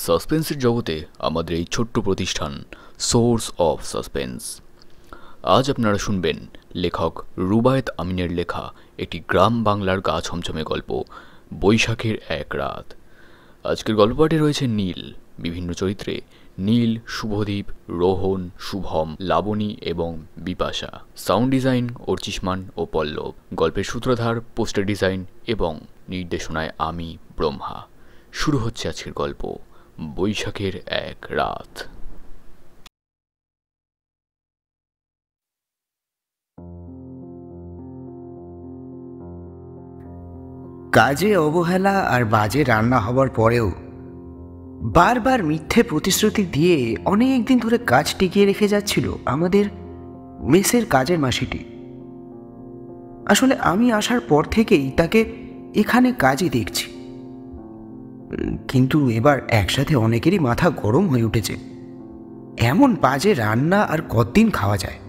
সাসপেন্সের জগতে আমাদের এই ছোট্ট প্রতিষ্ঠান সোর্স অফ সাসপেন্স। আজ আপনারা শুনবেন লেখক রুবায়েত আমিনের লেখা একটি গ্রাম বাংলার গা ছমছমে গল্প, বৈশাখের এক রাত। আজকের গল্পটি রয়েছে নীল, বিভিন্ন চরিত্রে নীল, শুভদীপ, রোহন, শুভম, লাবণী এবং বিপাশা। সাউন্ড ডিজাইন অর্চিষ্মান ও পল্লব। গল্পের সূত্রধার, পোস্টার ডিজাইন এবং নির্দেশনায় আমি ব্রহ্মা। শুরু হচ্ছে আজকের গল্প, বৈশাখের এক রাত। কাজে অবহেলা আর বাজে রান্না হবার পরেও বারবার মিথ্যে প্রতিশ্রুতি দিয়ে অনেক দিন ধরে কাজ টিকিয়ে রেখে যাচ্ছিল আমাদের মেসের কাজের মাসিটি। আসলে আমি আসার পর থেকেই তাকে এখানে কাজই দেখছি, কিন্তু এবার একসাথে অনেকেরই মাথা গরম হয়ে উঠেছে। এমন বাজে রান্না আর কতদিন খাওয়া যায়?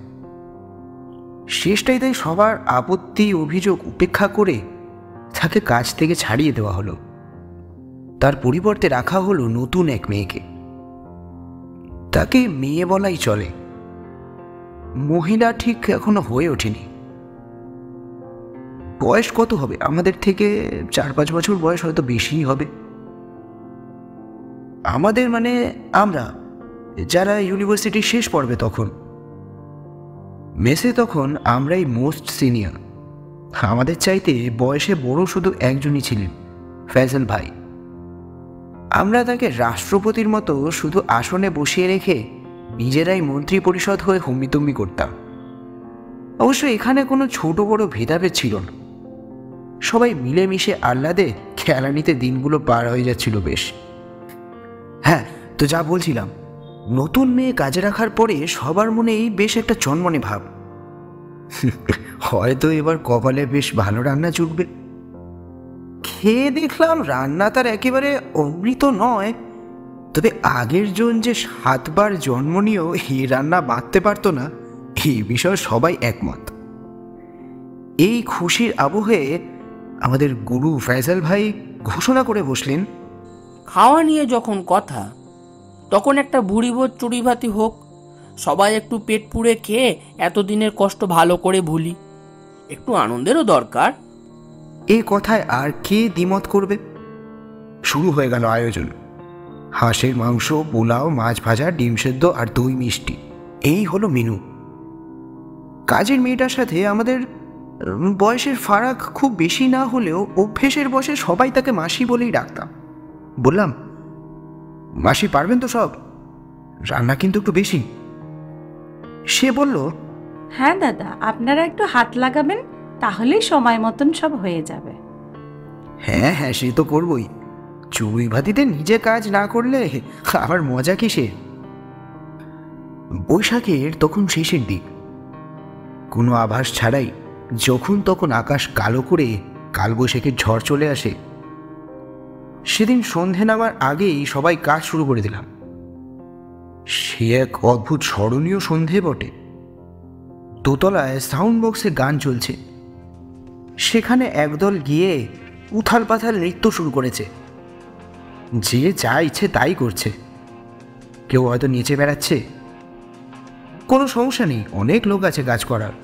শেষটাই তাই সবার আপত্তি অভিযোগ উপেক্ষা করে তাকে কাজ থেকে ছাড়িয়ে দেওয়া হলো। তার পরিবর্তে রাখা হলো নতুন এক মেয়েকে। তাকে মেয়ে বলাই চলে, মহিলা ঠিক এখনো হয়ে ওঠেনি। বয়স কত হবে? আমাদের থেকে 4-5 বছর বয়স হয়তো বেশিই হবে। আমাদের মানে আমরা যারা ইউনিভার্সিটি শেষ পড়বে তখন। মেসে তখন আমরাই মোস্ট সিনিয়র। আমাদের চাইতে বয়সে বড় শুধু একজনই ছিলেন, ফয়সাল ভাই। আমরা তাকে রাষ্ট্রপতির মতো শুধু আসনে বসিয়ে রেখে নিজেরাই মন্ত্রী পরিষদ হয়ে হম্বিতম্বি করতাম। অবশ্য এখানে কোনো ছোট বড় ভেদাভেদ ছিল না। সবাই মিলেমিশে আহ্লাদে খেলা নিতে দিনগুলো পার হয়ে যাচ্ছিল বেশ। হ্যাঁ, তো যা বলছিলাম, নতুন মেয়ে কাজে রাখার পরে সবার মনেই বেশ একটা চনমনে ভাব। হয়তো এবার কপালে বেশ ভালো রান্না জুটবে। খেয়ে দেখলাম রান্না তার একেবারে অমৃত নয়, তবে আগের জন যে 7 বার জন্ম নিয়েও এই রান্না বাঁধতে পারত না, এই বিষয়ে সবাই একমত। এই খুশির আবহে আমাদের গুরু ফয়সাল ভাই ঘোষণা করে বসলেন, খাওয়া নিয়ে যখন কথা, তখন একটা বুড়িভোজ চুরিভাতি হোক। সবাই একটু পেট পুড়ে খেয়ে এতদিনের কষ্ট ভালো করে ভুলি। একটু আনন্দেরও দরকার। এই কথায় আর কে দ্বিমত করবে? শুরু হয়ে গেল আয়োজন। হাঁসের মাংস, পোলাও, মাছ ভাজা, ডিম সেদ্ধ আর দই মিষ্টি, এই হলো মেনু। কাজের মেয়েটার সাথে আমাদের বয়সের ফারাক খুব বেশি না হলেও অভ্যেসের বসে সবাই তাকে মাসি বলেই ডাকতাম। বললাম, মাসি পারবেন তো সব? রান্না কিন্তু একটু বেশি। সে বলল, হ্যাঁ দাদা, আপনারা একটু হাত লাগাবেন, তাহলেই সময় মতন সব হয়ে যাবে। হ্যাঁ হ্যাঁ, সে তো করবই। চুই ভাতিতে নিজে কাজ না করলে আবার মজা কিসে? বৈশাখের তখন শেষের দিক। কোনো আভাস ছাড়াই যখন তখন আকাশ কালো করে কালবৈশাখীর ঝড় চলে আসে। সেদিন সন্ধে নামার আগেই সবাই কাজ শুরু করে দিলাম। সে এক অদ্ভুত স্মরণীয় সন্ধে বটে। দোতলায় সাউন্ড বক্সে গান চলছে। সেখানে একদল গিয়ে উথাল পাথাল নৃত্য শুরু করেছে। যে যা ইচ্ছে তাই করছে। কেউ হয়তো নেচে বেড়াচ্ছে। কোনো সমস্যা নেই, অনেক লোক আছে কাজ করার।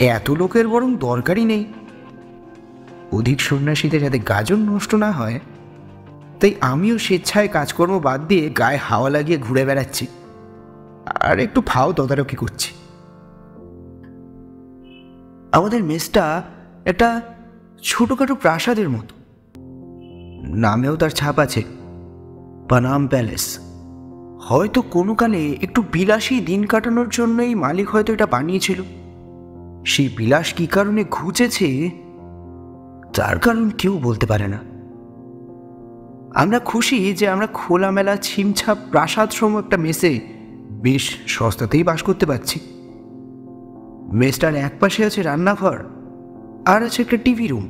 এত লোকের বরং দরকারই নেই। অধিক সন্ন্যাসীদের যাতে গাজন নষ্ট না হয়, তাই আমিও স্বেচ্ছায় কাজকর্ম বাদ দিয়ে গায়ে হাওয়া লাগিয়ে ঘুরে বেড়াচ্ছি আর একটু ফাও তদারকি করছি। আমাদের মেসটা একটা ছোটখাটো প্রাসাদের মতো। নামেও তার ছাপ আছে, পানাম প্যালেস। হয়তো কোনো কালে একটু বিলাসী দিন কাটানোর জন্যই মালিক হয়তো এটা বানিয়েছিল। সেই বিলাস কি কারণে ঘুচেছে তার কারণ কেউ বলতে পারে না। আমরা খুশি যে আমরা খোলামেলা ছিমছাপ প্রাসাদসম একটা মেসে বেশ সস্তাতেই বাস করতে পারছি। মেসটার এক পাশে আছে রান্নাঘর, আর আছে একটা টিভি রুম।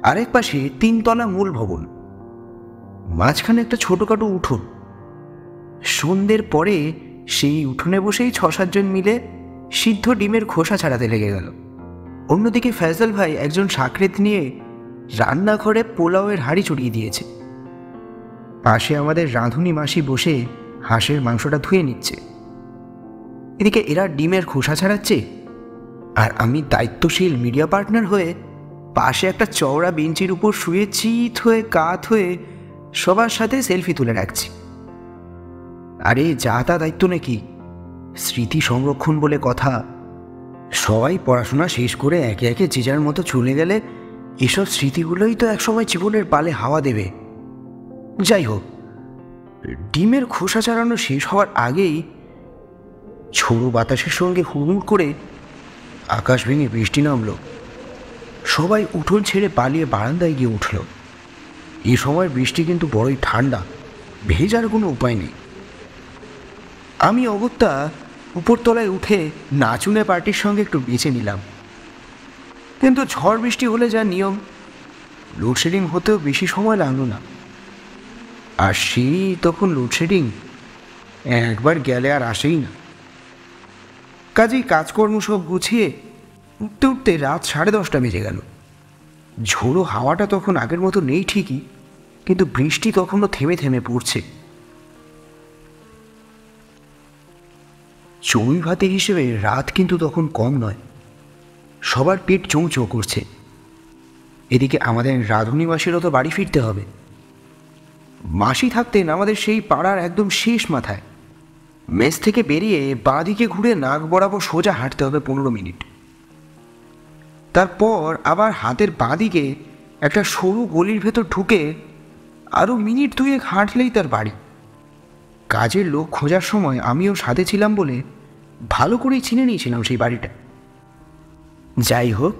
আরেক পাশে 3 তলা মূল ভবন, মাঝখানে একটা ছোটখাটো উঠোন। সন্ধ্যের পরে সেই উঠোনে বসেই 6-7 জন মিলে সিদ্ধ ডিমের খোসা ছাড়াতে লেগে গেল। অন্যদিকে ফয়সাল ভাই একজন সাকরেত নিয়ে রান্নাঘরে পোলাওয়ের হাঁড়ি চড়িয়ে দিয়েছে। পাশে আমাদের রাঁধুনি মাসি বসে হাঁসের মাংসটা ধুয়ে নিচ্ছে। এদিকে এরা ডিমের খোসা ছাড়াচ্ছে, আর আমি দায়িত্বশীল মিডিয়া পার্টনার হয়ে পাশে একটা চওড়া বেঞ্চির উপর শুয়ে চিত হয়ে কাত হয়ে সবার সাথে সেলফি তুলে রাখছি। আরে যা তা দায়িত্ব নাকি, স্মৃতি সংরক্ষণ বলে কথা। সবাই পড়াশোনা শেষ করে একে একে যে যার মতো চলে গেলে এসব স্মৃতিগুলোই তো একসময় জীবনের পালে হাওয়া দেবে। যাই হোক, ডিমের খোসা ছাড়ানো শেষ হওয়ার আগেই ঝোড়ো বাতাসের সঙ্গে হুড়মুড় করে আকাশ ভেঙে বৃষ্টি নামলো। সবাই উঠোন ছেড়ে পালিয়ে বারান্দায় গিয়ে উঠল। এ সময় বৃষ্টি কিন্তু বড়ই ঠান্ডা, ভেজার কোনো উপায় নেই। আমি অগত্যা উপরতলায় উঠে নাচুনে পার্টির সঙ্গে একটু বেঁচে নিলাম। কিন্তু ঝড় বৃষ্টি হলে যা নিয়ম, লোডশেডিং হতেও বেশি সময় লাগলো না। আর সেই তখন লোডশেডিং একবার গেলে আর আসেই না। কাজেই কাজকর্ম সব গুছিয়ে উঠতে উঠতে রাত 10:30 বেজে গেল। ঝোড়ো হাওয়াটা তখন আগের মতো নেই ঠিকই, কিন্তু বৃষ্টি তখনও থেমে থেমে পড়ছে। চড়ুই ভাতি হিসেবে রাত কিন্তু তখন কম নয়, সবার পেট চোঁ চোঁ করছে। এদিকে আমাদের রাঁধুনি মাসিরও তো বাড়ি ফিরতে হবে। মাসি থাকতেন আমাদের সেই পাড়ার একদম শেষ মাথায়। মেস থেকে বেরিয়ে বাঁ দিকে ঘুরে নাক বরাবর সোজা হাঁটতে হবে 15 মিনিট। তারপর আবার হাতের বাঁ দিকে একটা সরু গলির ভেতর ঢুকে আরও মিনিট 2 হাঁটলেই তার বাড়ি। কাজের লোক খোঁজার সময় আমিও সাথে ছিলাম বলে ভালো করেই চিনে নিয়েছিলাম সেই বাড়িটা। যাই হোক,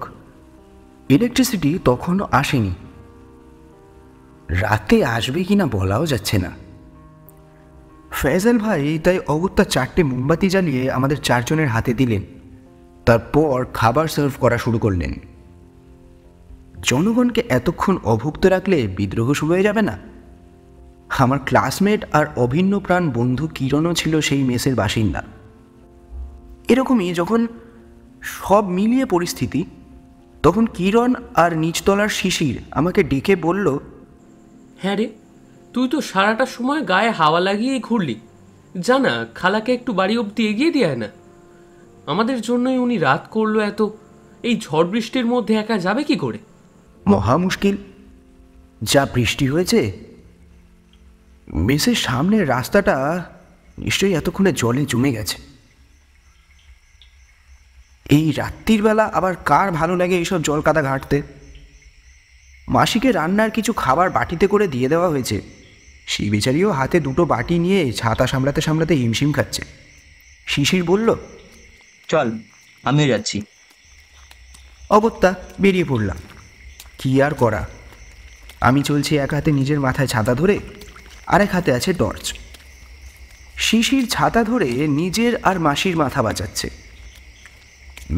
ইলেকট্রিসিটি তখনও আসেনি। রাতে আসবে কিনা বলাও যাচ্ছে না। ফয়সাল ভাই তাই অগত্যা 4টে মোমবাতি জ্বালিয়ে আমাদের 4 জনের হাতে দিলেন। তারপর খাবার সার্ভ করা শুরু করলেন। জনগণকে এতক্ষণ অভুক্ত রাখলে বিদ্রোহ শুরু হয়ে যাবে না? আমার ক্লাসমেট আর অভিন্ন প্রাণ বন্ধু কিরণও ছিল সেই মেসের বাসিন্দা। এরকমই যখন সব মিলিয়ে পরিস্থিতি, তখন কিরণ আর নিচতলার শিশির আমাকে ডেকে বলল, হ্যাঁ রে, তুই তো সারাটা সময় গায়ে হাওয়া লাগিয়েই ঘুরলি। জানা খালাকে একটু বাড়ি অবধি এগিয়ে দিয়ে না। আমাদের জন্যই উনি রাত করলো এত, এই ঝড় বৃষ্টির মধ্যে একা যাবে কি করে? মহা মুশকিল। যা বৃষ্টি হয়েছে, মেসের সামনের রাস্তাটা নিশ্চয়ই এতক্ষণে জলে জমে গেছে। এই রাত্রির বেলা আবার কার ভালো লাগে এইসব জল কাদা ঘাঁটতে। মাসিকে রান্নার কিছু খাবার বাটিতে করে দিয়ে দেওয়া হয়েছে। সেই বেচারিও হাতে 2টো বাটি নিয়ে ছাতা সামলাতে সামলাতে হিমশিম খাচ্ছে। শিশির বলল, চল আমিও যাচ্ছি। অগত্যা বেরিয়ে পড়লাম। কি আর করা, আমি চলছি এক হাতে নিজের মাথায় ছাতা ধরে, আরেক হাতে আছে টর্চ। শিশির ছাতা ধরে নিজের আর মাসির মাথা বাঁচাচ্ছে।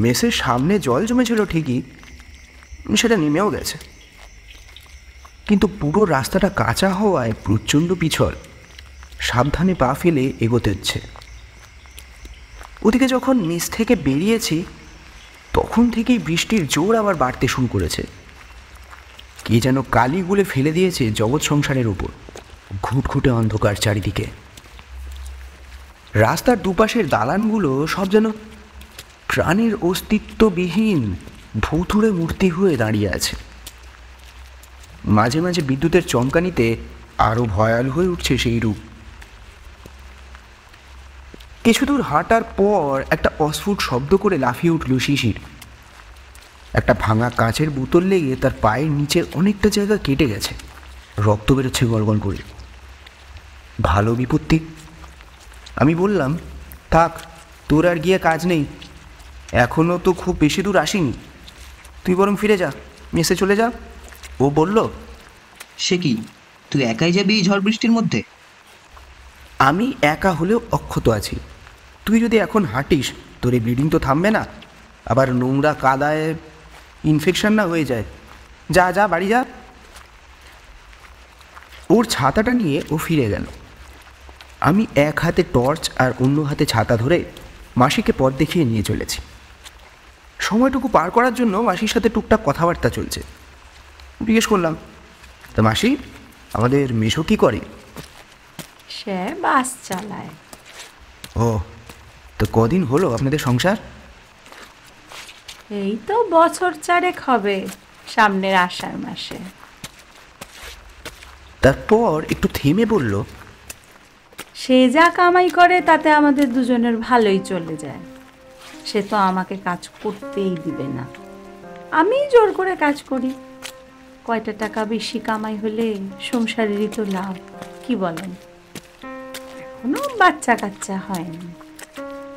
মেসের সামনে জল জমেছিল ঠিকই, সেটা নেমেও গেছে, কিন্তু পুরো রাস্তাটা কাঁচা হওয়ায় প্রচণ্ড পিছল। সাবধানে পা ফেলে এগোতে হচ্ছে। ওদিকে যখন মেস থেকে বেরিয়েছি, তখন থেকেই বৃষ্টির জোর আবার বাড়তে শুরু করেছে। কে যেন কালি গুলে ফেলে দিয়েছে জগৎ সংসারের উপর। ঘুটঘুটে অন্ধকার চারিদিকে। রাস্তার দুপাশের দালানগুলো সব যেন প্রাণের অস্তিত্ববিহীন ভুতুড়ে মূর্তি হয়ে দাঁড়িয়ে আছে। মাঝে মাঝে বিদ্যুতের চমকানিতে আরও ভয়াল হয়ে উঠছে সেই রূপ। কিছু দূর হাঁটার পর একটা অস্ফুট শব্দ করে লাফিয়ে উঠল শিশির। একটা ভাঙা কাঁচের বোতল লেগে তার পায়ের নিচের অনেকটা জায়গা কেটে গেছে, রক্ত বেরোচ্ছে গলগল করে। ভালো বিপত্তি। আমি বললাম, থাক, তোর আর গিয়ে কাজ নেই, এখনও তো খুব বেশি দূর আসিনি, তুই বরং ফিরে যা, মেসে চলে যা। ও বলল, সে কি, তুই একাই যাবি এই ঝড় বৃষ্টির মধ্যে? আমি একা হলেও অক্ষত আছি। তুই যদি এখন হাঁটিস, তোর এই ব্লিডিং তো থামবে না, আবার নোংরা কাদায় ইনফেকশন না হয়ে যায়। যা যা, বাড়ি যা। ওর ছাতাটা নিয়ে ও ফিরে গেল। আমি এক হাতে টর্চ আর অন্য হাতে ছাতা ধরে মাসিকে পথ দেখিয়ে নিয়ে চলেছি। সময়টুকু পার করার জন্য মাসির সাথে টুকটাক কথাবার্তা চলছে। জিজ্ঞেস করলাম, তা মাসি, আমাদের মেশো কী করে? সে বাস চালায়। ও, তো কদিন হলো আপনাদের সংসার? এই তো বছর 4 হবে, সামনের আষাঢ় মাসে। তারপর একটু থেমে বলল, সে যা কামাই করে তাতে আমাদের দুজনের ভালোই চলে যায়। সে তো আমাকে কাজ করতেই দিবে না, আমি জোর করে কাজ করি। কয়টা টাকা বেশি কামাই হলে সংসারেরই তো লাভ, কি বলেন? এখনো বাচ্চা কাচ্চা হয়নি,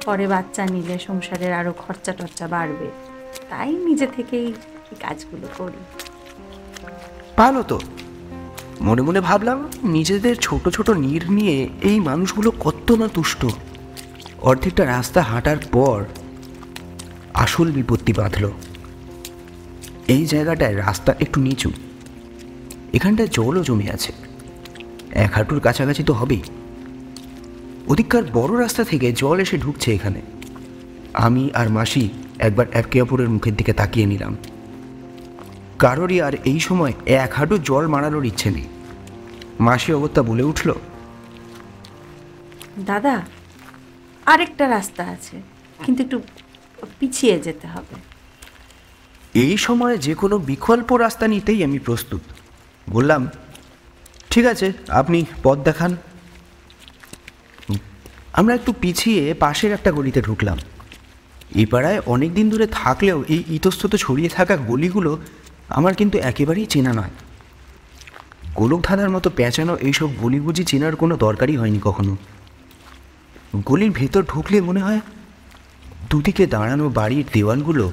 পরে বাচ্চা নিলে সংসারের আরো খরচা টরচা বাড়বে, তাই নিজে থেকেই এই কাজগুলো করি। ভালো তো। মনে মনে ভাবলাম, নিজেদের ছোট ছোট নীড় নিয়ে এই মানুষগুলো কত না তুষ্ট। অর্ধেকটা রাস্তা হাঁটার পর আসল বিপত্তি বাঁধল। এই জায়গাটায় রাস্তা একটু নিচু, এখানটায় জলও জমে আছে, 1 হাঁটুর কাছাকাছি তো হবেই। ওদিককার বড় রাস্তা থেকে জল এসে ঢুকছে এখানে। আমি আর মাসি একবার একে অপরের মুখের দিকে তাকিয়ে নিলাম। কারোরই আর এই সময় 1 হাঁটু জল মারানোর ইচ্ছে নেই। মাসি অগত্যা বলে উঠল, দাদা, আরেকটা রাস্তা আছে, কিন্তু একটু পিছিয়ে যেতে হবে। এই সময় যে কোনো বিকল্প রাস্তা নিতেই আমি প্রস্তুত। বললাম, ঠিক আছে, আপনি পথ দেখান। আমরা একটু পিছিয়ে পাশের একটা গলিতে ঢুকলাম। এই পাড়ায় অনেক দিন ধরে থাকলেও এই ইতস্তত ছড়িয়ে থাকা গলিগুলো আমার কিন্তু একেবারেই চেনা নয়। গোলক ধাঁধার মতো পেঁচানো এইসব গলি বুঝি চেনার কোনো দরকারই হয়নি কখনো। গলির ভেতর ঢুকলে মনে হয় দুদিকে দাঁড়ানো বাড়ির দেওয়ালগুলো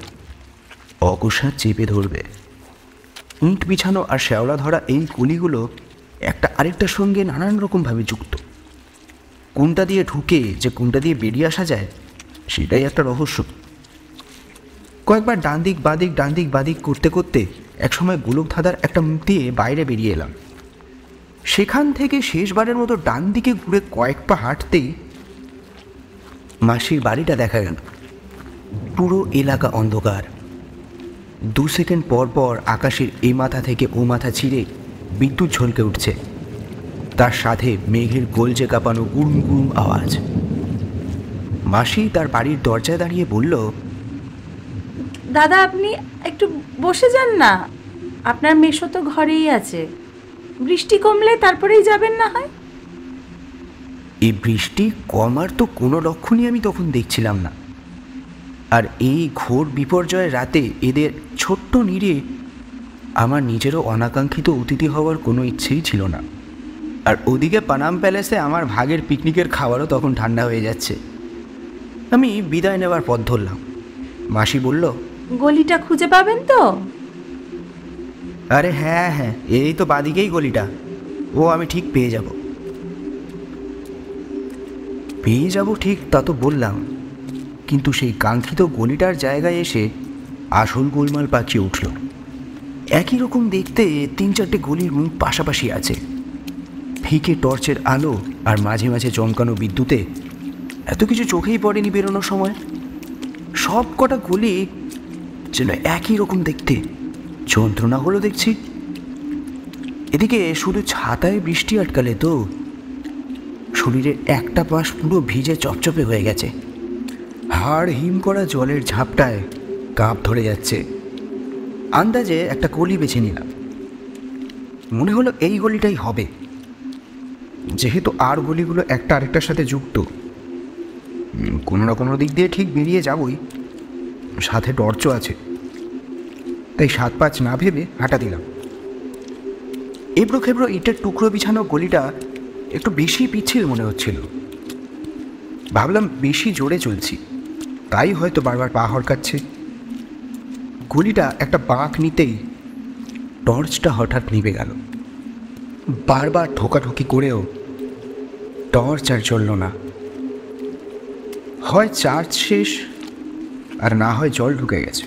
অকস্মাৎ চেপে ধরবে। ইঁট বিছানো আর শ্যাওলা ধরা এই গলিগুলো একটা আরেকটার সঙ্গে নানান রকমভাবে যুক্ত। কোনটা দিয়ে ঢুকে যে কোনটা দিয়ে বেরিয়ে আসা যায় সেটাই একটা রহস্য। কয়েকবার ডান দিক বাদিক করতে করতে একসময় গোলক ধাঁধার একটা মুখ দিয়ে বাইরে বেরিয়ে এলাম। সেখান থেকে শেষবারের মতো ডান দিকে ঘুরে কয়েক পা হাঁটতেই মাসির বাড়িটা দেখা গেল। পুরো এলাকা অন্ধকার। 2 সেকেন্ড পর পর আকাশের এই মাথা থেকে ও মাথা ছিঁড়ে বিদ্যুৎ ঝলকে উঠছে, তার সাথে মেঘের গোলজে কাঁপানো গুড়ুম গুড়ুম আওয়াজ। মাসি তার বাড়ির দরজায় দাঁড়িয়ে বলল, দাদা, আপনি একটু বসে যান না, আপনার মেশো তো ঘরেই আছে, বৃষ্টি কমলে তারপরেই যাবেন না হয়। এই বৃষ্টি কমার তো কোনো লক্ষণই আমি তখন দেখছিলাম না। আর এই ঘোর বিপর্যয়ের রাতে এদের ছোট্ট নীড়ে আমার নিজেরও অনাকাঙ্ক্ষিত অতিথি হওয়ার কোনো ইচ্ছেই ছিল না। আর ওদিকে পানাম প্যালেসে আমার ভাগের পিকনিকের খাবারও তখন ঠান্ডা হয়ে যাচ্ছে। আমি বিদায় নেওয়ার পথ ধরলাম। মাসি বলল, গলিটা খুঁজে পাবেন তো? আরে হ্যাঁ হ্যাঁ, এই তো বাদিকেই গলিটা, ও আমি ঠিক পেয়ে যাব ঠিক, তা তো বললাম, কিন্তু সেই কাঙ্ক্ষিত গলিটার জায়গায় এসে আসল গোলমাল পাকিয়ে উঠল। একই রকম দেখতে 3-4টে গলির মুখ পাশাপাশি আছে। ফিকে টর্চের আলো আর মাঝে মাঝে চমকানো বিদ্যুতে এত কিছু চোখেই পড়েনি বেরোনোর সময়। সব কটা গলি যেন একই রকম দেখতে। যন্ত্রণা হলো দেখছি। এদিকে শুধু ছাতায় বৃষ্টি আটকালে তো শরীরের একটা পাশ পুরো ভিজে চপচপে হয়ে গেছে। হাড় হিম করা জলের ঝাপটায় কাঁপ ধরে যাচ্ছে। আন্দাজে একটা গলি বেছে নিলাম। মনে হলো এই গলিটাই হবে, যেহেতু আর গলিগুলো একটা আরেকটার সাথে যুক্ত। কোনো না কোনো দিক দিয়ে ঠিক বেরিয়ে যাবই, সাথে টর্চও আছে। তাই 7-5 না ভেবে হাঁটা দিলাম। এবড়ো খেবড়ো ইটের টুকরো বিছানো গলিটা একটু বেশি পিচ্ছিল মনে হচ্ছিল। ভাবলাম বেশি জোরে চলছি, তাই হয়তো বারবার পা হড়কাচ্ছে। গলিটা একটা বাঁক নিতেই টর্চটা হঠাৎ নিভে গেল। বারবার ঠোকাঠুকি করেও টর্চ আর জ্বলল না। হয় চার্জ শেষ, আর না হয় জল ঢুকে গেছে।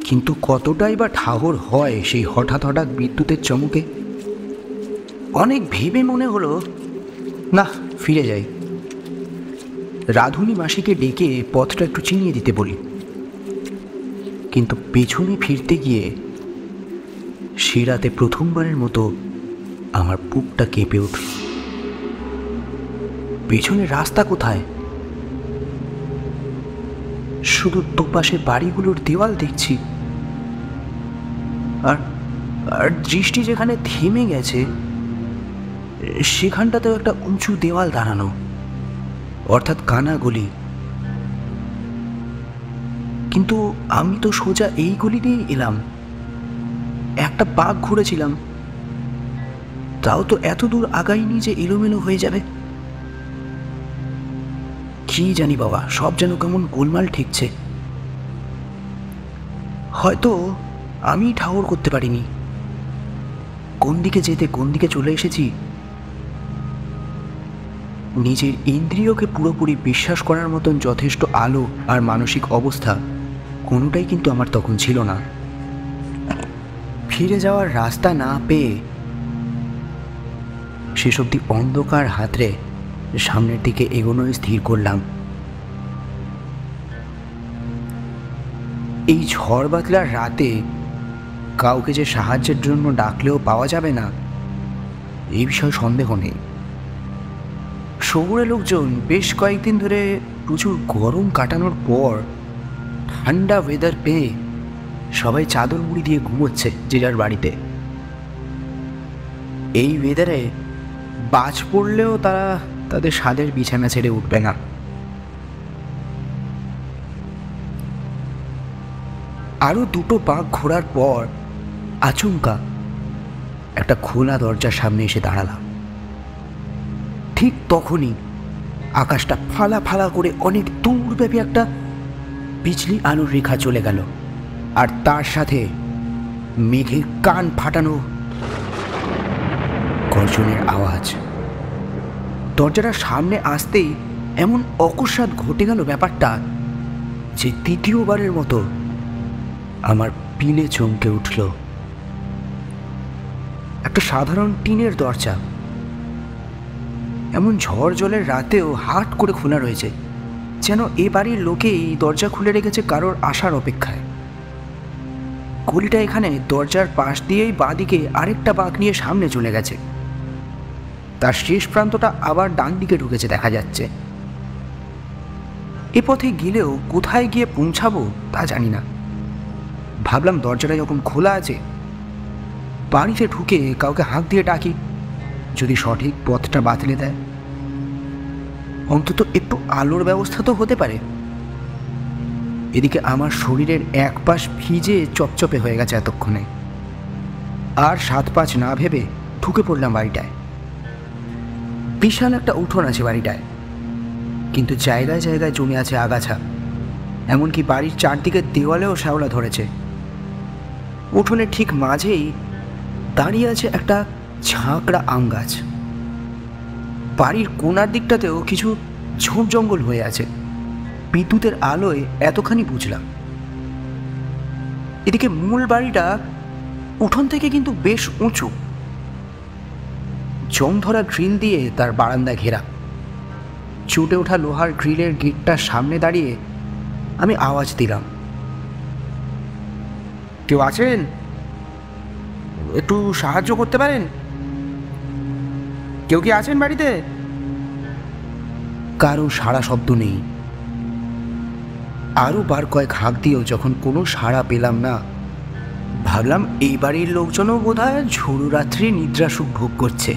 কিন্তু কতটাই বা ঠাহর হয় সেই হঠাৎ হঠাৎ বিদ্যুতের চমকে। অনেক ভেবে মনে হলো, না, ফিরে যাই। রাধুনি মাসিকে ডেকে পথটা একটু চিনিয়ে দিতে বলি। কিন্তু পেছনে ফিরতে গিয়ে সে রাতে প্রথমবারের মতো আমার বুকটা কেঁপে উঠল। পেছনে রাস্তা কোথায়? শুধু দুপাশে বাড়িগুলোর দেওয়াল দেখছি। আর আর দৃষ্টি যেখানে থেমে গেছে সেখানটাতেও একটা উঁচু দেওয়াল দাঁড়ানো, অর্থাৎ কানা গলি। কিন্তু আমি তো সোজা এই গলি দিয়েই এলাম, একটা পাক ঘুরেছিলাম, তাও তো এত দূর আগাইনি যে এলোমেলো হয়ে যাবে। কি জানি বাবা, সব যেন কেমন গোলমাল ঠেকছে। হয়তো আমি ঠাউর করতে পারিনি কোন দিকে যেতে কোন দিকে চলে এসেছি। নিজের ইন্দ্রিয়কে পুরোপুরি বিশ্বাস করার মতন যথেষ্ট আলো আর মানসিক অবস্থা কোনোটাই কিন্তু আমার তখন ছিল না। ফিরে যাওয়ার রাস্তা না পেয়ে শেষ অবধি অন্ধকার হাতড়ে সামনের দিকে এগোনোই স্থির করলাম। এই ঝড় বাতলার রাতে কাউকে যে সাহায্যের জন্য ডাকলেও পাওয়া যাবে না এই বিষয়ে সন্দেহ নেই। শহুরে লোকজন বেশ কয়েকদিন ধরে প্রচুর গরম কাটানোর পর ঠান্ডা ওয়েদার পেয়ে সবাই চাদর মুড়ি দিয়ে ঘুমোচ্ছে যে যার বাড়িতে। এই ওয়েদারে বাজ পড়লেও তারা তাদের স্বাদের বিছানা ছেড়ে উঠবে না। আরো দুটো পাক ঘোরার পর আচমকা একটা খোলা দরজার সামনে এসে দাঁড়ালাম। ঠিক তখনই আকাশটা ফালা ফালা করে অনেক দূরব্যাপী একটা বিজলি আলোর রেখা চলে গেল, আর তার সাথে মেঘের কান ফাটানো গর্জনের আওয়াজ। দরজাটা সামনে আসতেই এমন অকস্মাৎ ঘটে গেল ব্যাপারটা যে দ্বিতীয়বারের মতো আমার পিলে চমকে উঠল। একটা সাধারণ টিনের দরজা, এমন ঝড় জলের রাতেও হাট করে খোলা রয়েছে, যেন এ বাড়ির লোকেই দরজা খুলে রেখেছে কারোর আসার অপেক্ষায়। গলিটা এখানে দরজার পাশ দিয়েই বাঁদিকে আরেকটা বাঁক নিয়ে সামনে চলে গেছে, তার শেষ প্রান্তটা আবার ডান দিকে ঢুকেছে দেখা যাচ্ছে। এ পথে গেলেও কোথায় গিয়ে পৌঁছাবো তা জানি না। ভাবলাম দরজাটা যখন খোলা আছে বাড়িতে ঢুকে কাউকে হাঁক দিয়ে ডাকি, যদি সঠিক পথটা বাতলে দেয়। অন্তত একটু আলোর ব্যবস্থা তো হতে পারে। এদিকে আমার শরীরের এক পাশ ভিজে চপচপে হয়ে গেছে এতক্ষণে। আর 7-5 না ভেবে ঢুকে পড়লাম বাড়িটায়। বিশাল একটা উঠোন আছে বাড়িটায়, কিন্তু জায়গায় জায়গায় জমে আছে আগাছা, এমনকি বাড়ির চারদিকে দেওয়ালেও শ্যাওলা ধরেছে। উঠোনের ঠিক মাঝেই দাঁড়িয়ে আছে একটা ঝাঁকড়া আম গাছ। বাড়ির কোনার দিকটাতেও কিছু ঝোপ জঙ্গল হয়ে আছে। বিদ্যুতের আলোয় এতখানি বুঝলাম। এদিকে মূল বাড়িটা উঠোন থেকে কিন্তু বেশ উঁচু, জং ধরা গ্রিল দিয়ে তার বারান্দা ঘেরা। চুটে ওঠা লোহার গ্রিলের গেটটার সামনে দাঁড়িয়ে আমি আওয়াজ দিলাম, কেউ আছেন? একটু সাহায্য করতে পারেন? কেউ কি আছেন বাড়িতে? কারো সাড়া শব্দ নেই। আরো বার কয়েক হাঁক দিয়েও যখন কোনো সাড়া পেলাম না, ভাবলাম এই বাড়ির লোকজনও বোধহয় ঝড়ু রাত্রি নিদ্রাসুখ ভোগ করছে।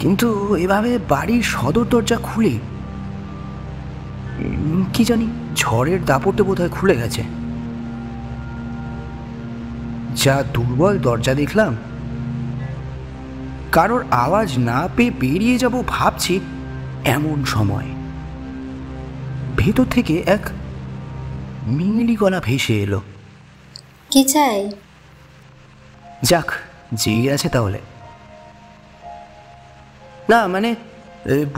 কিন্তু এভাবে বাড়ির সদর দরজা খুলে কি জানি ঝড়ের দাপটে বোধহয় খুলে গেছে। যা দুর্বল দরজা দেখলাম। কারোর আওয়াজ না পেয়ে বেরিয়ে যাব ভাবছি, এমন সময় ভেতর থেকে এক মিঙলি গলা ভেসে এলো। কি চাই? যাক, যেই আছে তাহলে। না মানে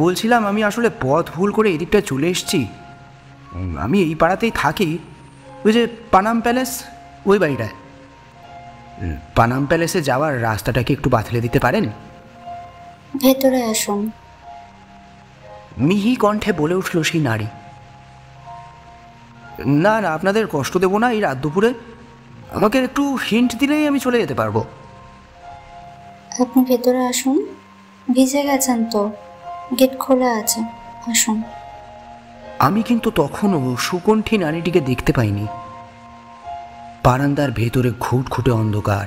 বলছিলাম, আমি আসলে পথ ভুল করে এদিকটা চলে এসেছি। আমি এই পাড়াতেই থাকি, ওই যে পানাম প্যালেস, ওই বাড়িটায়। পানাম প্যালেসে যাওয়ার রাস্তাটাকে একটু বাতলে দিতে পারেন? ভেতরে আসুন। মিহি কণ্ঠে বলে উঠল সেই নারী। না না, আপনাদের কষ্ট দেবো না এই রাত দুপুরে। আমাকে একটু হিন্ট দিলেই আমি চলে যেতে পারবো। আপনি ভেতরে আসুন, ভিজে গেছেন তো, গেট খোলা আছে, আসুন। আমি কিন্তু তখনও সুকণ্ঠী নারীটিকে দেখতে পাইনি। বারান্দার ভেতরে ঘুটঘুটে অন্ধকার।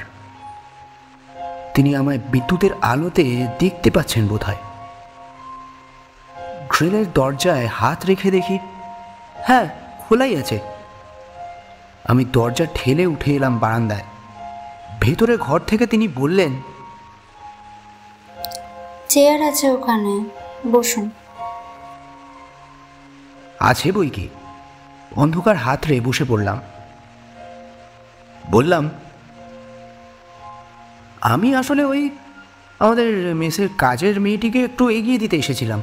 তিনি আমায় বিদ্যুতের আলোতে দেখতে পাচ্ছেন বোধহয়। গ্রিলের দরজায় হাত রেখে দেখি, হ্যাঁ, খোলাই আছে। আমি দরজা ঠেলে উঠে এলাম বারান্দায়। ভেতরে ঘর থেকে তিনি বললেন, চেয়ার আছে ওখানে, বসুন। আছে বই কি। অন্ধকার হাতড়ে বসে পড়লাম। বললাম, আমি আসলে ওই আমাদের মেসের কাজের মেয়েটিকে একটু এগিয়ে দিতে এসেছিলাম।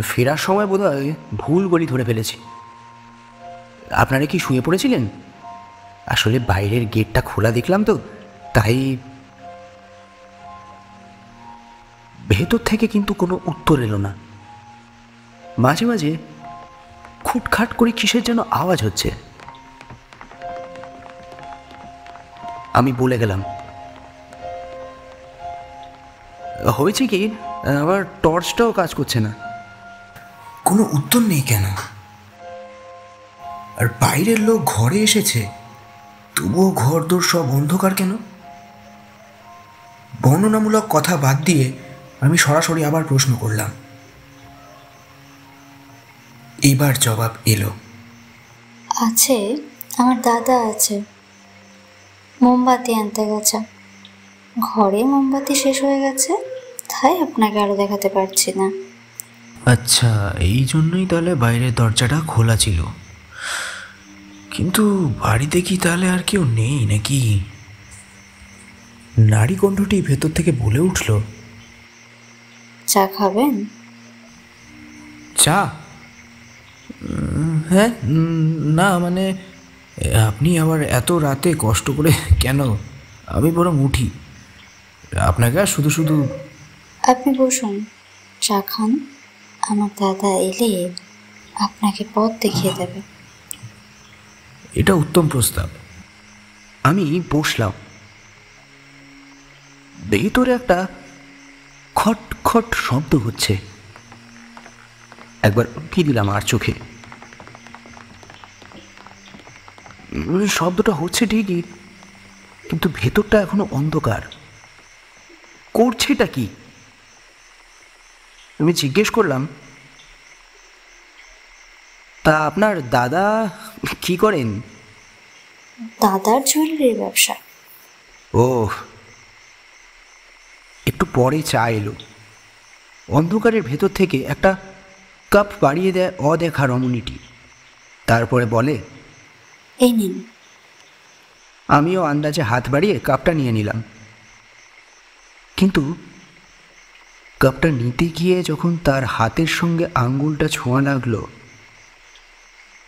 ফেরার সময় বোধহয় ভুল গলি ধরে ফেলেছি। আপনারা কি শুয়ে পড়েছিলেন? আসলে বাইরের গেটটা খোলা দেখলাম তো, তাই। ভেতর থেকে কিন্তু কোনো উত্তর এলো না। মাঝে মাঝে খুটখাট করে কিসের যেন আওয়াজ হচ্ছে। আমি বলে গেলাম, হয়েছে কি, আমার টর্চটাও কাজ করছে না। কোনো উত্তর নেই কেন? আর বাইরের লোক ঘরে এসেছে, তবুও ঘরদোর সব অন্ধকার কেন? বর্ণনামূলক কথা বাদ দিয়ে আমি সরাসরি আবার প্রশ্ন করলাম। এইবার জবাব এলো। আছে, আমার দাদা আছে, মোমবাতি আনতে গেছে। ঘরে মোমবাতি শেষ হয়ে গেছে, তাই আপনাকে আরো দেখাতে পারছি না। আচ্ছা, এই জন্যই তাহলে বাইরের দরজাটা খোলা ছিল। কিন্তু বাড়িতে কি তাহলে আর কেউ নেই নাকি? নারী কণ্ঠটি ভেতর থেকে বলে উঠল, চা খাবেন? চা? হ্যাঁ, না মানে আপনি আবার এত রাতে কষ্ট করে কেন? আমি বরং উঠি, আপনাকে আর শুধু শুধু। আপনি বসুন, চা খান। আমার দাদা এলে আপনাকে পথ দেখিয়ে দেবে। এটা উত্তম প্রস্তাব। আমি বসলাম। ভেতরে একটা খট খট শব্দ হচ্ছে। একবার উঁকি দিলাম আর চোখে। শব্দটা হচ্ছে ঠিকই, কিন্তু ভেতরটা এখনো অন্ধকার। করছেটা কি? আমি জিজ্ঞেস করলাম, তা আপনার দাদা কি করেন? দাদার জুয়েলারির ব্যবসা। ও। একটু পরে চা এলো। অন্ধকারের ভেতর থেকে একটা কাপ বাড়িয়ে দেয় অদেখা রমণীটি। তারপরে বলে, এই নিন। আমিও আন্দাজে হাত বাড়িয়ে কাপটা নিয়ে নিলাম। কিন্তু কাপটা নিতে গিয়ে যখন তার হাতের সঙ্গে আঙ্গুলটা ছোঁয়া লাগলো,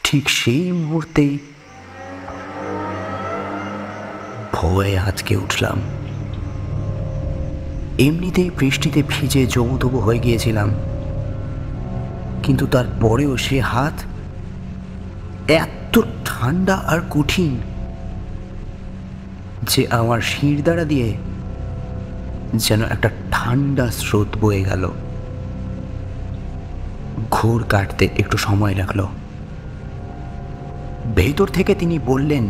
ঠিক সেই মুহূর্তেই ভয়ে আঁতকে উঠলাম। এমনিতেই বৃষ্টিতে ভিজে জবুতবু হয়ে গিয়েছিলাম, কিন্তু তারপরেও সে হাত এত ঠান্ডা আর কঠিন যে আমার শিরদাঁড়া দিয়ে যেন একটা ঠান্ডা স্রোত বয়ে গেল। ঘোর কাটতে একটু সময় লাগলো। ভেতর থেকে তিনি বললেন,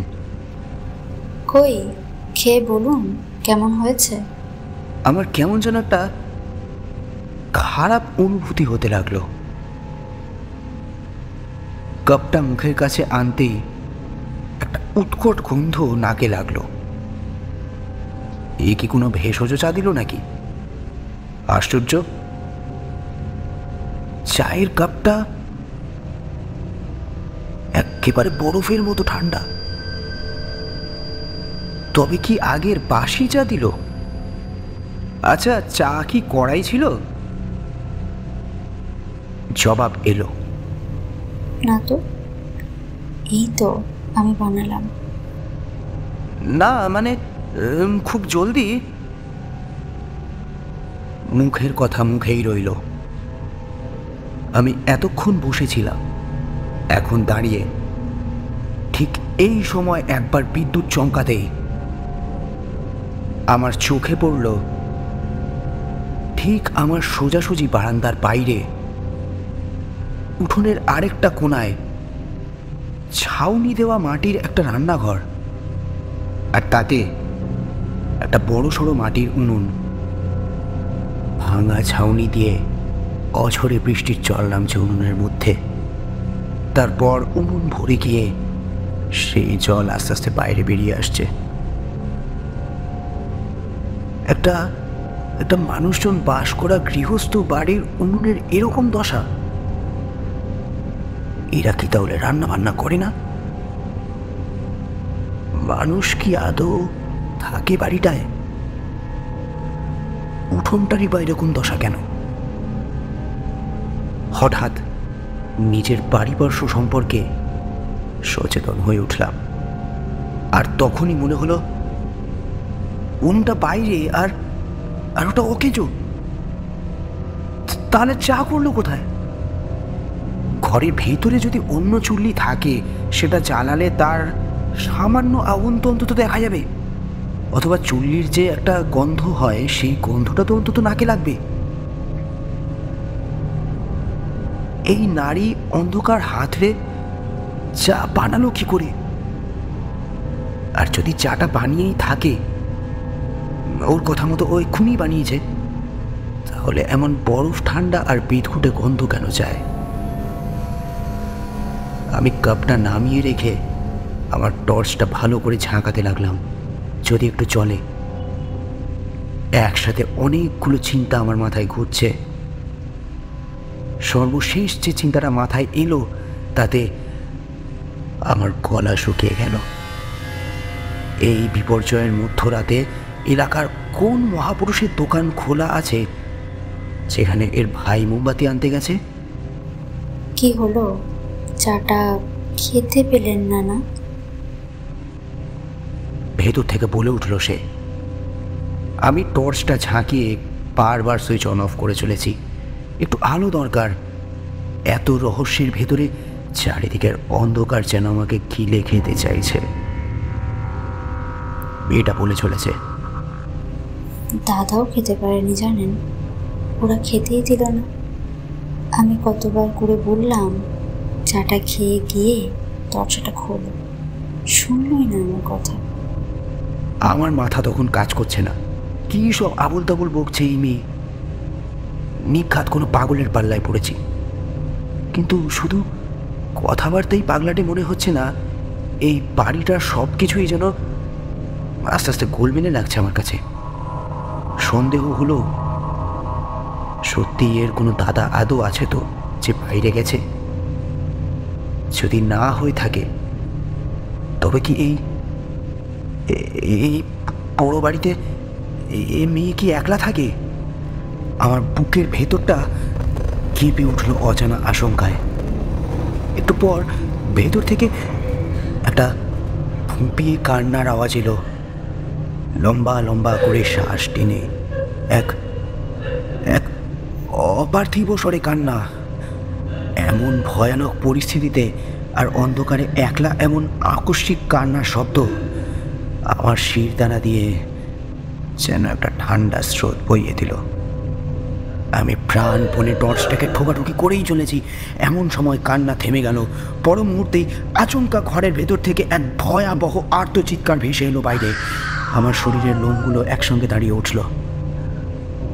কই, খেয়ে বলুন কেমন হয়েছে। আমার কেমন যেন একটা খারাপ অনুভূতি হতে লাগলো। কাপটা মুখের কাছে আনতেই একটা উৎকট গন্ধ নাকে লাগলো। এ কি কোনো ভেষজ চা দিল নাকি? আশ্চর্য। চায়ের কাপটা একেবারে বরফের মতো ঠান্ডা। তবে কি আগের বাসি চা দিল? আচ্ছা, চা কি কড়াই ছিল? জবাব এলো, না তো, এই তো আমি বানালাম। না মানে খুব জলদি। মুখের কথা মুখেই রইল। আমি এতক্ষণ বসেছিলাম, এখন দাঁড়িয়ে। ঠিক এই সময় একবার বিদ্যুৎ চমকাতেই আমার চোখে পড়ল ঠিক আমার সোজাসুজি বারান্দার বাইরে উঠোনের আরেকটা কোণায় ছাউনি দেওয়া মাটির একটা রান্নাঘর, আর তাতে একটা বড় সড়ো মাটির উনুন। ভাঙা ছাউনি দিয়ে অঝরে বৃষ্টির জল নামছে উনুনের মধ্যে। তারপর উনুন ভরে গিয়ে সেই জল আস্তে আস্তে বাইরে বেরিয়ে আসছে। একটা একটা মানুষজন বাস করা গৃহস্থ বাড়ির উনুনের এরকম দশা। এরা কি তাহলে রান্না বান্না করে না? মানুষ কি আদৌ থাকে বাড়িটায়? উঠোনটারই বা এরকম দশা কেন? হঠাৎ নিজের পারিপার্শ্ব সম্পর্কে সচেতন হয়ে উঠলাম, আর তখনই মনে হলো উনুনটা বাইরে, আর ওটা অকেজো। তাহলে চা করলো কোথায়? ঘরের ভেতরে যদি অন্য চুল্লি থাকে সেটা জ্বালালে তার সামান্য আগুন তো অন্তত দেখা যাবে, অথবা চুল্লির যে একটা গন্ধ হয় সেই গন্ধটা তো অন্তত নাকে লাগবে। এই নারী অন্ধকার হাতড়ে চা বানালো কি করে? আর যদি চাটা বানিয়েই থাকে, ওর কথা মতো ও এক্ষুনি বানিয়েছে, তাহলে এমন বরফ ঠান্ডা আর বিদঘুটে গন্ধ কেন যায়? আমি কাপটা নামিয়ে রেখে আমার টর্চটা ভালো করে ঝাঁকাতে লাগলাম, যদি একটু চলে। একসাথে অনেকগুলো চিন্তা আমার মাথায় ঘুরছে। সর্বশেষ যে চিন্তাটা মাথায় এলো তাতে আমার গলা শুকিয়ে গেল। এই বিপর্যয়ের মধ্যরাতে এলাকার কোন মহাপুরুষের দোকান খোলা আছে যেখানে এর ভাই মোমবাতি আনতে গেছে? কি হলো, চাটা খেতে পেলেন না? না, ভেতর থেকে বলে উঠল সে। আমি টর্চটা ঝাঁকিয়ে বারবার সুইচ অন অফ করে চলেছি। একটু আলো দরকার। এত রহস্যের ভেতরে চারিদিকের অন্ধকার যেন আমাকে গিলে খেতে চাইছে। মেয়েটা বলে চলেছে, দাদাও খেতে পারেনি জানেন, ওরা খেতেই দিল না। আমি কতবার করে বললাম চাটা খেয়ে গিয়ে দরজাটা খোলো, শুনলই না আমার কথা। আমার মাথা তখন কাজ করছে না। কি সব আবল তাবল বকছে এই মেয়ে। নিখাত কোনো পাগলের পাল্লায় পড়েছি, কিন্তু শুধু কথাবার্তাই পাগলাটে মনে হচ্ছে না। এই বাড়িটার সব কিছুই যেন আস্তে আস্তে গোলমেলে লাগছে আমার কাছে। সন্দেহ হলো, সত্যি এর কোনো দাদা আদৌ আছে তো যে বাইরে গেছে? যদি না হয়ে থাকে তবে কি এই বড় বাড়িতে এ মেয়ে কি একলা থাকে? আমার বুকের ভেতরটা কেঁপে উঠল অজানা আশঙ্কায়। একটু পর ভেতর থেকে একটা ফুঁপিয়ে কান্নার আওয়াজ এলো। লম্বা লম্বা করে শ্বাস টেনে এক এক অপার্থিব স্বরে কান্না। এমন ভয়ানক পরিস্থিতিতে আর অন্ধকারে একলা এমন আকস্মিক কান্নার শব্দ আমার শিরদানা দিয়ে যেন একটা ঠান্ডা স্রোত বইয়ে দিল। আমি প্রাণপণে টর্চটাকে ঠোকাঠুকি করেই চলেছি। এমন সময় কান্না থেমে গেল। পর মুহূর্তেই আচমকা ঘরের ভেতর থেকে এক ভয়াবহ আর্তচিৎকার ভেসে এলো বাইরে। আমার শরীরের লোমগুলো একসঙ্গে দাঁড়িয়ে উঠল।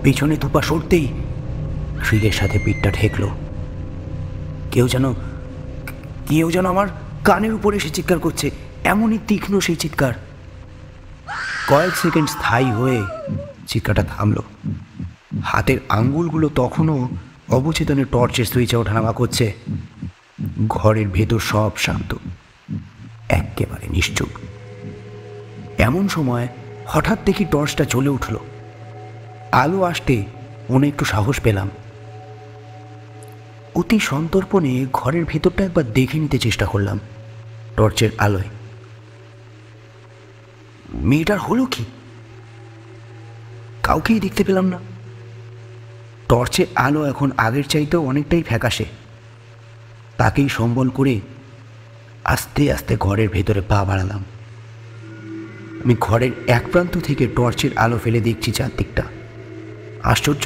পিছনে দুপা সরতেই হৃদের সাথে পিঠটা ঠেকল। কেউ যেন আমার কানের উপরে এসে চিৎকার করছে। এমনই তীক্ষ্ণ সেই চিৎকার। কয়েক সেকেন্ড স্থায়ী হয়ে চিৎকারটা থামল। হাতের আঙ্গুলগুলো তখনও অবচেতনে টর্চের সুইচে ওঠানামা করছে। ঘরের ভেতর সব শান্ত, একেবারে নিশ্চুপ। এমন সময় হঠাৎ দেখি টর্চটা জ্বলে উঠল। আলো আসতে মনে একটু সাহস পেলাম। অতি সন্তর্পণে ঘরের ভেতরটা একবার দেখে নিতে চেষ্টা করলাম টর্চের আলোয়। মেয়েটার হলো কি? কাউকেই দেখতে পেলাম না। টর্চের আলো এখন আগের চাইতেও অনেকটাই ফ্যাকাশে। তাকেই সম্বল করে আস্তে আস্তে ঘরের ভেতরে পা বাড়ালাম। আমি ঘরের এক প্রান্ত থেকে টর্চের আলো ফেলে দেখছি চারদিকটা। আশ্চর্য,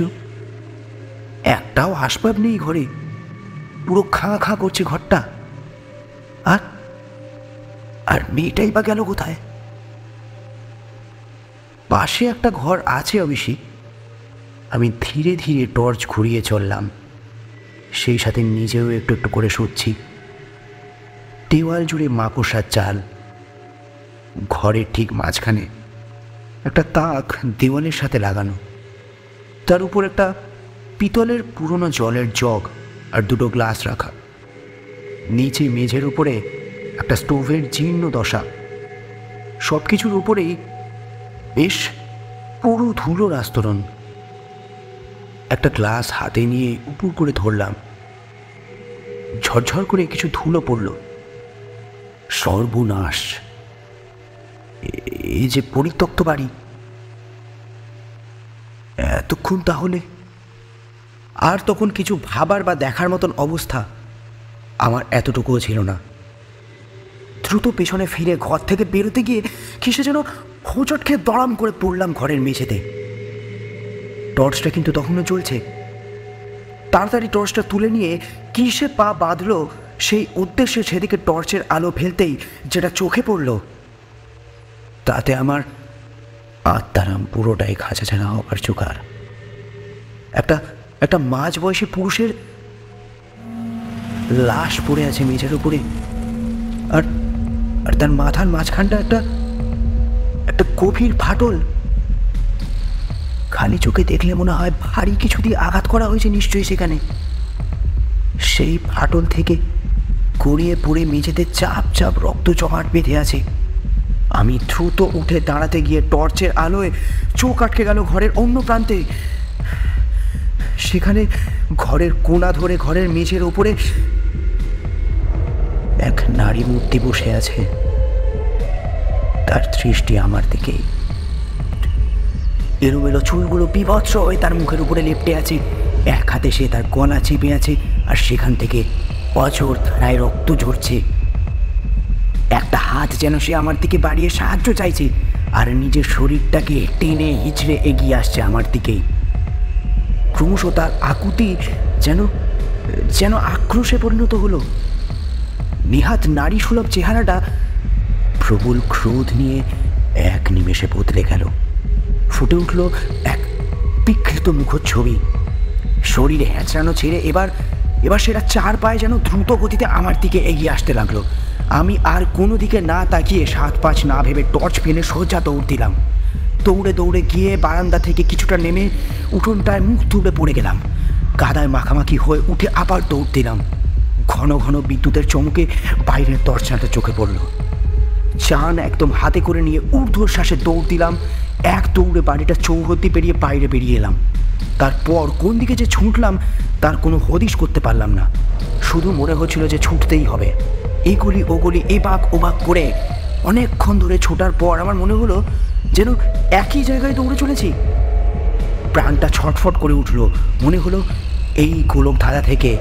একটাও আসবাব নেই ঘরে, পুরো খাঁ খাঁ করছে ঘরটা। আর আর মেয়েটাই বা গেল কোথায়? পাশে একটা ঘর আছে অবশ্যই। আমি ধীরে ধীরে টর্চ ঘুরিয়ে চললাম, সেই সাথে নিজেও একটু একটু করে শুচ্ছি। দেওয়াল জুড়ে মাকড়সার চাল, ঘরের ঠিক মাঝখানে একটা তাক দেওয়ালের সাথে লাগানো, তার উপর একটা পিতলের পুরনো জলের জগ আর দুটো গ্লাস রাখা। নিচে মেঝের উপরে একটা স্টোভের জীর্ণ দশা। সব কিছুর উপরেই বেশ পুরো ধুলোর আস্তরণ। একটা গ্লাস হাতে নিয়ে উপর করে ধরলাম, ঝরঝর করে কিছু ধুলো পড়ল। সর্বনাশ! এই যে পরিত্যক্ত বাড়ি, এতক্ষণ তাহলে। আর তখন কিছু ভাবার বা দেখার মতন অবস্থা আমার এতটুকুও ছিল না। দ্রুত পেছনে ফিরে ঘর থেকে বেরোতে গিয়ে কিসে যেন হোঁচট খেয়ে দড়াম করে পড়লাম ঘরের মেঝেতে। টর্চটা কিন্তু তখনও চলছে। তাড়াতাড়ি টর্চটা তুলে নিয়ে কিসে পা বাঁধলো সেই উদ্দেশ্যে সেদিকে টর্চের আলো ফেলতেই যেটা চোখে পড়ল, তাতে আমার আত্মারাম পুরোটাই খাঁচাছাড়া হবার জোগাড়। একটা মাঝবয়সী পুরুষের লাশ পড়ে আছে মেঝের উপরে, আর আর তার মাথার মাঝখানটা একটা গভীর ফাটল। খালি চোখে দেখলে মনে হয় ভারী কিছু দিয়ে আঘাত করা হয়েছে নিশ্চয়ই সেখানে। সেই ফাটল থেকে গড়িয়ে পড়ে মেঝেতে চাপ চাপ রক্ত জমাট বেঁধে আছে। আমি দ্রুত উঠে দাঁড়াতে গিয়ে টর্চের আলোয় চোখ আটকে গেল ঘরের অন্য প্রান্তে। সেখানে ঘরের কোণা ধরে ঘরের মেঝের ওপরে এক নারী মূর্তি বসে আছে, তার দৃষ্টি আমার দিকেই। এলোমেলো চুলগুলো বিভৎস হয়ে তার মুখের উপরে লেপ্টে আছে। এক হাতে সে তার গলা চেপে আছে, আর সেখান থেকে অঝোর ধারায় রক্ত ঝরছে। একটা হাত যেন সে আমার দিকে বাড়িয়ে সাহায্য চাইছে, আর নিজের শরীরটাকে টেনে হিচড়ে এগিয়ে আসছে আমার দিকেই। ক্রমশ তার আকুতি যেন যেন আক্রোশে পরিণত হলো। নিহাত নারী সুলভ চেহারাটা প্রবল ক্রোধ নিয়ে এক নিমেষে বদলে গেল। ফুটে উঠল এক বিকৃত মুখচ্ছবি। শরীরে হ্যাঁচড়ানো ছেড়ে এবার সেটা চার পায়ে যেন দ্রুত গতিতে আমার দিকে এগিয়ে আসতে লাগলো। আমি আর কোনো দিকে না তাকিয়ে 7-5 না ভেবে টর্চ ফেলে সোজা দৌড় দিলাম। দৌড়ে দৌড়ে গিয়ে বারান্দা থেকে কিছুটা নেমে উঠোনটায় মুখ তুলে পড়ে গেলাম। কাদায় মাখামাখি হয়ে উঠে আবার দৌড় দিলাম। ঘন ঘন বিদ্যুতের চমকে বাইরের দরজাটা চোখে পড়ল। চান একদম হাতে করে নিয়ে ঊর্ধ্বশ্বাসে দৌড় দিলাম। এক দৌড়ে বাড়িটা চৌহদ্দি পেরিয়ে বাইরে বেরিয়ে এলাম। তারপর কোন দিকে যে ছুটলাম তার কোনো হদিশ করতে পারলাম না। শুধু মনে হচ্ছিল যে ছুটতেই হবে। এই গলি ও গলি এবাক ওবাক করে অনেকক্ষণ ধরে ছোটার পর আমার মনে হলো যেন একই জায়গায় দৌড়ে চলেছি। প্রাণটা ছটফট করে উঠল। মনে হলো এই গোলক ধাঁধা থেকে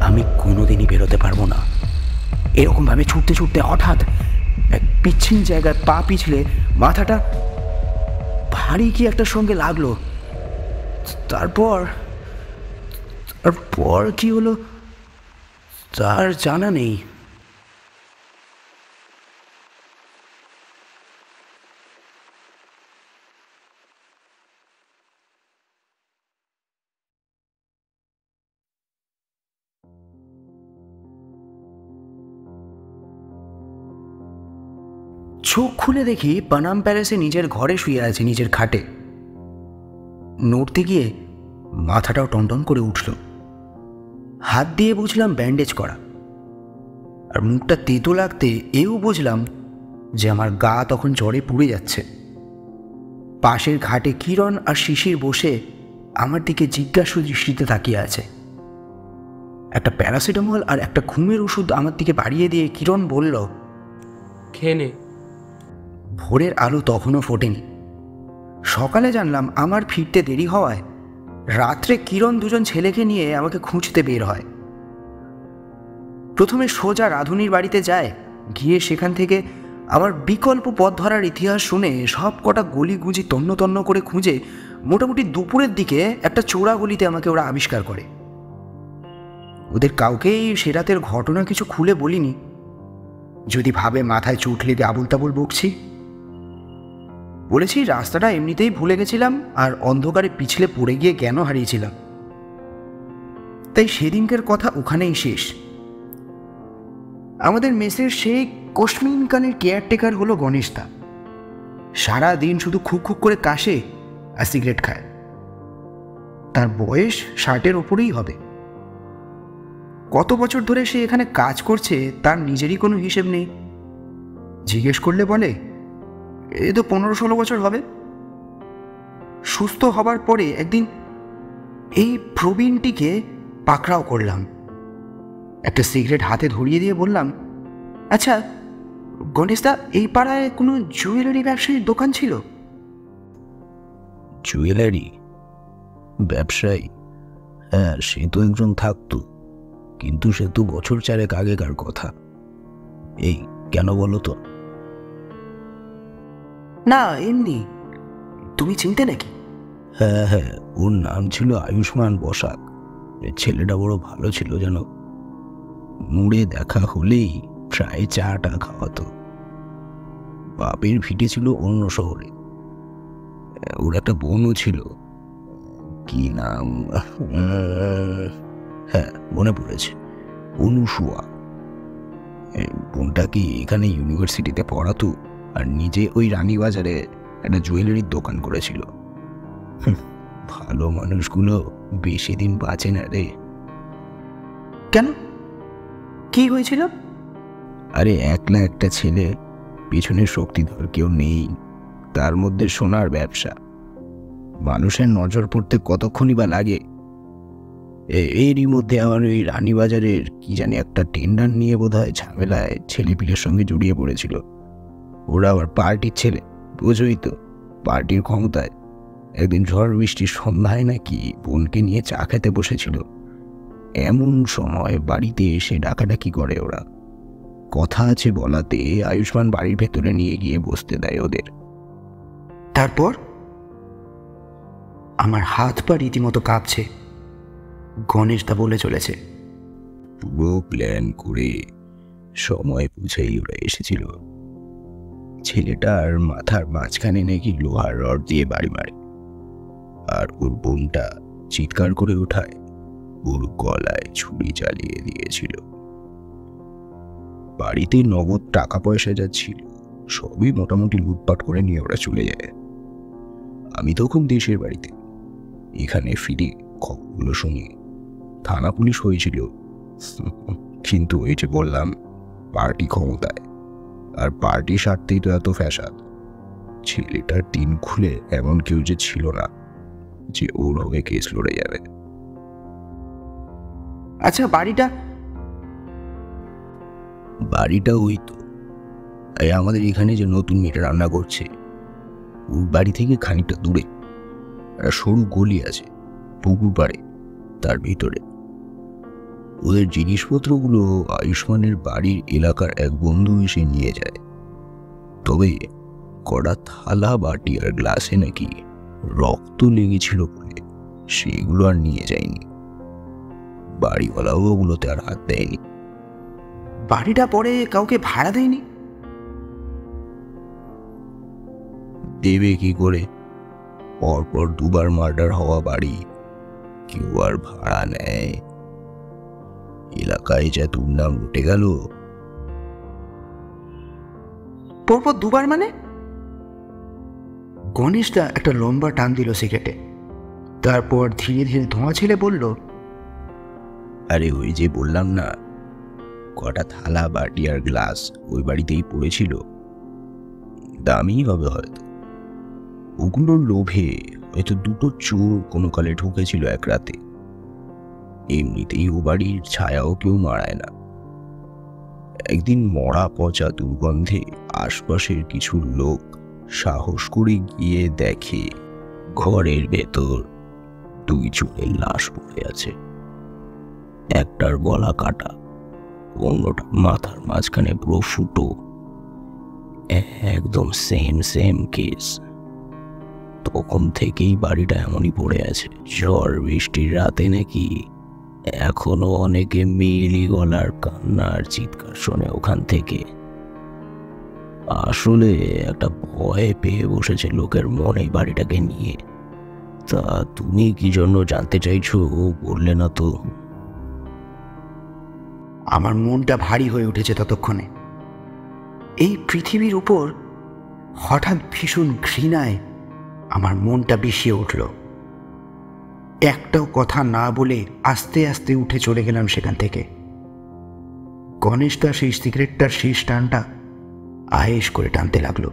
আমি কোনোদিনই বেরোতে পারবো না। এরকমভাবে ছুটতে ছুটতে হঠাৎ এক পিচ্ছিল জায়গায় পা পিছলে মাথাটা ভারী কি একটার সঙ্গে লাগলো। তারপর কি হলো তার জানা নেই। চোখ খুলে দেখি পানাম প্যালেসে নিজের ঘরে শুয়ে আছে, নিজের খাটে। নড়তে গিয়ে মাথাটাও টনটন করে উঠল। হাত দিয়ে বুঝলাম ব্যান্ডেজ করা, আর মুখটা তেতো লাগতে এও বুঝলাম যে আমার গা তখন জ্বরে পুড়ে যাচ্ছে। পাশের ঘাটে কিরণ আর শিশির বসে আমার দিকে জিজ্ঞাসু দৃষ্টিতে তাকিয়ে আছে। একটা প্যারাসিটামল আর একটা ঘুমের ওষুধ আমার দিকে বাড়িয়ে দিয়ে কিরণ বলল, খেয়ে নে। ভোরের আলো তখনও ফোটেনি। সকালে জানলাম আমার ফিরতে দেরি হওয়ায় রাত্রে কিরণ দুজন ছেলেকে নিয়ে আমাকে খুঁজতে বের হয়। প্রথমে সোজা রাধুনির বাড়িতে যায়, গিয়ে সেখান থেকে আমার বিকল্প পথ ধরার ইতিহাস শুনে সব কটা গলি গুঁজি তন্ন তন্ন করে খুঁজে মোটামুটি দুপুরের দিকে একটা চোরা গলিতে আমাকে ওরা আবিষ্কার করে। ওদের কাউকেই সে রাতের ঘটনা কিছু খুলে বলিনি, যদি ভাবে মাথায় চোট লেগে আবুল তাবুল বকছি। বলেছি রাস্তাটা এমনিতেই ভুলে গেছিলাম আর অন্ধকারে পিছলে পড়ে গিয়ে জ্ঞান হারিয়েছিলাম। তাই সেদিনকার কথা ওখানেই শেষ। আমাদের মেসের সেই কশ্মিনকানের কেয়ারটেকার হলো গণেশদা। সারা দিন শুধু খুব খুব করে কাশে আর সিগারেট খায়। তার বয়স 60-এর ওপরেই হবে। কত বছর ধরে সে এখানে কাজ করছে তার নিজেরই কোনো হিসেব নেই। জিজ্ঞেস করলে বলে এ তো 15-16 বছর হবে। সুস্থ হবার পরে একদিন এই প্রবীণটিকে পাকড়াও করলাম। একটা সিগারেট হাতে ধরিয়ে দিয়ে বললাম, আচ্ছা গণেশদা, এই পাড়ায় কোনো জুয়েলারি ব্যবসায়ীর দোকান ছিল? জুয়েলারি ব্যবসায়ী? হ্যাঁ, সে তো একজন থাকতো, কিন্তু সে তো বছর 4 আগেকার কথা। এই কেন বলো তো? না, এমনি। তুমি চিনতে নাকি? হ্যাঁ হ্যাঁ, ওর নাম ছিল আয়ুষ্মান বসাক। ছেলেটা বড় ভালো ছিল যেন। মুড়ে দেখা হলেই প্রায় চাটা খাওয়াতো। বাপের ভিটে ছিল অন্য শহরে। ওর একটা বোনও ছিল, কি নাম, হ্যাঁ মনে পড়েছে, অনুসুয়া। বোনটা কি এখানে ইউনিভার্সিটিতে পড়াতো আর নিজে ওই রানীবাজারে একটা জুয়েলারির দোকান করেছিল। ভালো মানুষগুলো বেশি দিন বাঁচে না রে। কেন, কি হয়েছিল? আরে একলা একটা ছেলে, পেছনের শক্তিধর কেউ নেই, তার মধ্যে সোনার ব্যবসা। মানুষের নজর পড়তে কতক্ষণই বা লাগে। এরই মধ্যে আমার ওই রানীবাজারের কি জানি একটা টেন্ডার নিয়ে বোধহয় ঝামেলায় ছেলেপিলের সঙ্গে জড়িয়ে পড়েছিল। ওরা আবার পার্টির ছেলে, বুঝোই তো, পার্টির ক্ষমতায়। একদিন ঝড় বৃষ্টির সন্ধ্যায় নাকি বোনকে নিয়ে চা খেতে বসেছিল। এমন সময় বাড়িতে এসে ডাকাডাকি করে ওরা। কথা আছে বলাতে আয়ুষ্মান বাড়ির ভেতরে নিয়ে গিয়ে বসতে দেয় ওদের। তারপর আমার হাত পা রীতিমতো কাঁপছে। গণেশদা বলে চলেছে, পুরো প্ল্যান করে সময় বুঝেই ওরা এসেছিল। ছেলেটার মাথার মাঝখানে নাকি লোহার রড দিয়ে বাড়ি মারে, আর ওর বোনটা চিৎকার করে ওঠায় ওর গলায় ছুরি চালিয়ে দিয়েছিল। বাড়িতে নগদ টাকা পয়সা যা ছিল সবই মোটামুটি লুটপাট করে নিয়ে ওরা চলে যায়। আমি তখন দেশের বাড়িতে। এখানে ফিরে খবরগুলো শুনি থানা পুলিশ হয়েছিল, কিন্তু ওই যে বললাম পার্টি ক্ষমতায়, আর পার্টি স্বার্থেই তো এত ফ্যাসাদ। ছেলেটার দিন খুলে এমন কেউ যে ছিল না যে ওর হয়ে কেস লড়ে যাবে। আচ্ছা বাড়িটা ওই তো আমাদের এখানে যে নতুন মেয়েটা রান্না করছে, ওর বাড়ি থেকে খানিকটা দূরে একটা সরু গলি আছে পুকুর পাড়ে, তার ভিতরে। ওদের জিনিসপত্রগুলো আয়ুষ্মানের বাড়ির এলাকার এক বন্ধু এসে নিয়ে যায়। তবে কড়া থালা বাটি আর গ্লাসে নাকি রক্ত লেগেছিল বলে সেগুলো আর নিয়ে যায়নি। বাড়িওয়ালাও ওগুলোতে আর হাত দেয়নি। বাড়িটা পরে কাউকে ভাড়া দেয়নি? দেবে কি করে? পরপর 2বার মার্ডার হওয়া বাড়ি কেউ আর ভাড়া নেয়? এলাকায় যা দুর্নাম উঠে গেল। পরপর 2বার মানে? গণেশদা একটা লম্বা টান দিল সিগারেটে, তারপর ধীরে ধীরে ধোঁয়া ছেড়ে বলল, আরে ওই যে বললাম না, কটা থালা বাটি আর গ্লাস ওই বাড়িতেই পড়েছিল। দামি হবে হয়তো। ওগুলোর লোভে হয়তো 2টো চোর কোনো কালে ঢুকেছিল এক রাতে। এমনিতেই ও বাড়ির ছায়াও কেউ মারায় না। একদিন মরা পচা দুর্গন্ধে আশপাশের কিছু লোক সাহস করে গিয়ে দেখে ঘরের ভেতর 2 চোরের লাশ পড়ে আছে। একটার গলা কাটা, অন্যটার মাথার মাঝখানে পুরো ফুটো। একদম সেম কেস। তখন থেকেই বাড়িটা এমনই পড়ে আছে। ঝড় বৃষ্টির রাতে নাকি এখনো অনেকে মিলি গলার কান্নার চিৎকার শোনে ওখান থেকে। আসলে একটা ভয় পেয়ে বসেছে লোকের মনে বাড়িটাকে নিয়ে। তা তুমি কি জন্য জানতে চাইছো বললে না তো? আমার মনটা ভারী হয়ে উঠেছে ততক্ষণে। এই পৃথিবীর উপর হঠাৎ ভীষণ ঘৃণায় আমার মনটা বিষিয়ে উঠল। একটাও কথা না বলে আস্তে আস্তে উঠে চলে গেলাম সেখান থেকে। গণেশদা সেই সিগারেটটার শেষ টানটা আয়েশ করে টানতে লাগলো।